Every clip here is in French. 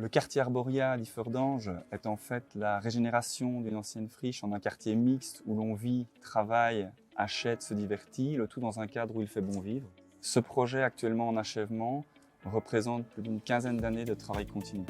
Le quartier Arboria d'Ifferdange est en fait la régénération d'une ancienne friche en un quartier mixte où l'on vit, travaille, achète, se divertit, le tout dans un cadre où il fait bon vivre. Ce projet actuellement en achèvement représente plus d'une quinzaine d'années de travail continu.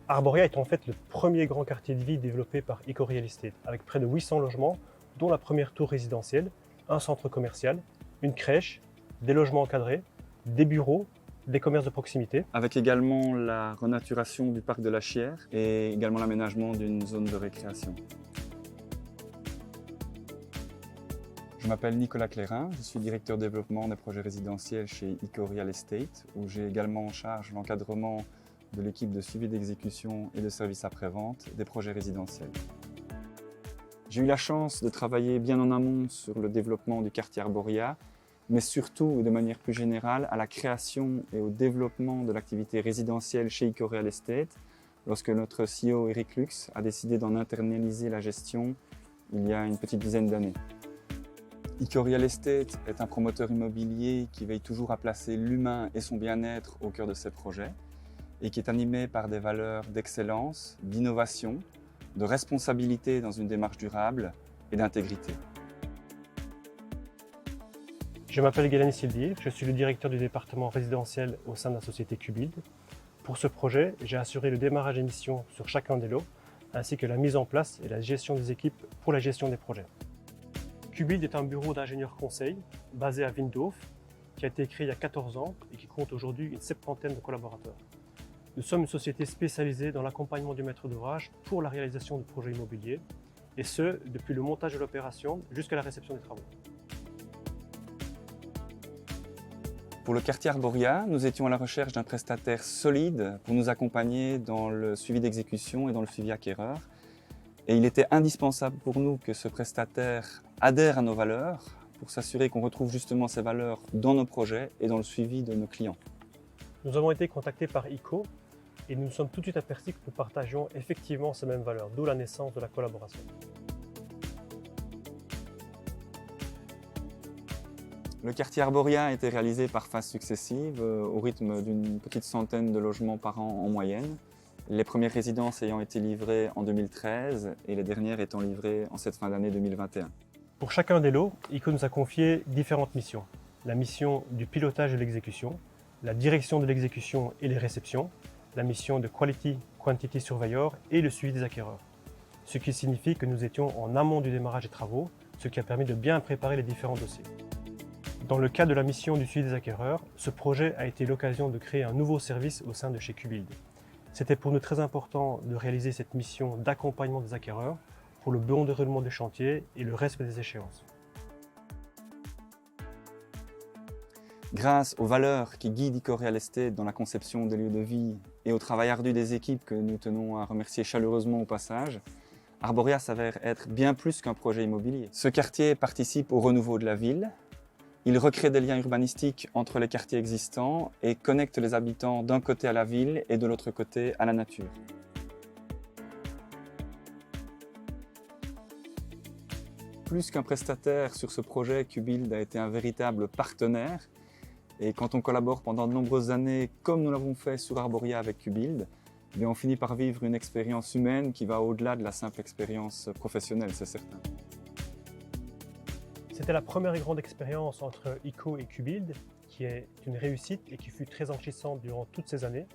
Arboria est en fait le premier grand quartier de vie développé par Eco Real Estate, avec près de 800 logements, dont la première tour résidentielle, un centre commercial, une crèche, des logements encadrés, des bureaux, des commerces de proximité. Avec également la renaturation du parc de la Chière et également l'aménagement d'une zone de récréation. Je m'appelle Nicolas Clérin, je suis directeur développement des projets résidentiels chez Eco Real Estate, où j'ai également en charge l'encadrement de l'équipe de suivi d'exécution et de services après-vente des projets résidentiels. J'ai eu la chance de travailler bien en amont sur le développement du quartier Arboria, mais surtout et de manière plus générale à la création et au développement de l'activité résidentielle chez Eco Real Estate, lorsque notre CEO Eric Lux a décidé d'en internaliser la gestion il y a une petite dizaine d'années. Eco Real Estate est un promoteur immobilier qui veille toujours à placer l'humain et son bien-être au cœur de ses projets et qui est animé par des valeurs d'excellence, d'innovation, de responsabilité dans une démarche durable et d'intégrité. Je m'appelle Gélani Sildir, je suis le directeur du département résidentiel au sein de la société Cubuild. Pour ce projet, j'ai assuré le démarrage des missions sur chacun des lots, ainsi que la mise en place et la gestion des équipes pour la gestion des projets. Cubuild est un bureau d'ingénieurs conseil basé à Windhoek, qui a été créé il y a 14 ans et qui compte aujourd'hui une 70aine de collaborateurs. Nous sommes une société spécialisée dans l'accompagnement du maître d'ouvrage pour la réalisation de projets immobiliers, et ce, depuis le montage de l'opération jusqu'à la réception des travaux. Pour le quartier Arboria, nous étions à la recherche d'un prestataire solide pour nous accompagner dans le suivi d'exécution et dans le suivi acquéreur. Et il était indispensable pour nous que ce prestataire adhère à nos valeurs pour s'assurer qu'on retrouve justement ces valeurs dans nos projets et dans le suivi de nos clients. Nous avons été contactés par Eco et nous nous sommes tout de suite aperçus que nous partagions effectivement ces mêmes valeurs, d'où la naissance de la collaboration. Le quartier Arboria a été réalisé par phases successives au rythme d'une petite centaine de logements par an en moyenne. Les premières résidences ayant été livrées en 2013 et les dernières étant livrées en cette fin d'année 2021. Pour chacun des lots, Eco nous a confié différentes missions. La mission du pilotage de l'exécution, la direction de l'exécution et les réceptions, la mission de Quality Quantity Surveyor et le suivi des acquéreurs. Ce qui signifie que nous étions en amont du démarrage des travaux, ce qui a permis de bien préparer les différents dossiers. Dans le cadre de la mission du suivi des acquéreurs, ce projet a été l'occasion de créer un nouveau service au sein de chez Cubuild. C'était pour nous très important de réaliser cette mission d'accompagnement des acquéreurs pour le bon déroulement du chantier et le respect des échéances. Grâce aux valeurs qui guident Eco Real Estate dans la conception des lieux de vie et au travail ardu des équipes que nous tenons à remercier chaleureusement au passage, Arboria s'avère être bien plus qu'un projet immobilier. Ce quartier participe au renouveau de la ville. Il recrée des liens urbanistiques entre les quartiers existants et connecte les habitants d'un côté à la ville et de l'autre côté à la nature. Plus qu'un prestataire sur ce projet, Cubuild a été un véritable partenaire. Et quand on collabore pendant de nombreuses années, comme nous l'avons fait sur Arboria avec Cubuild, on finit par vivre une expérience humaine qui va au-delà de la simple expérience professionnelle, c'est certain. C'était la première grande expérience entre Eco et Cubuild, qui est une réussite et qui fut très enrichissante durant toutes ces années.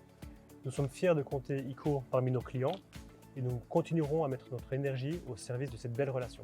Nous sommes fiers de compter Eco parmi nos clients et nous continuerons à mettre notre énergie au service de cette belle relation.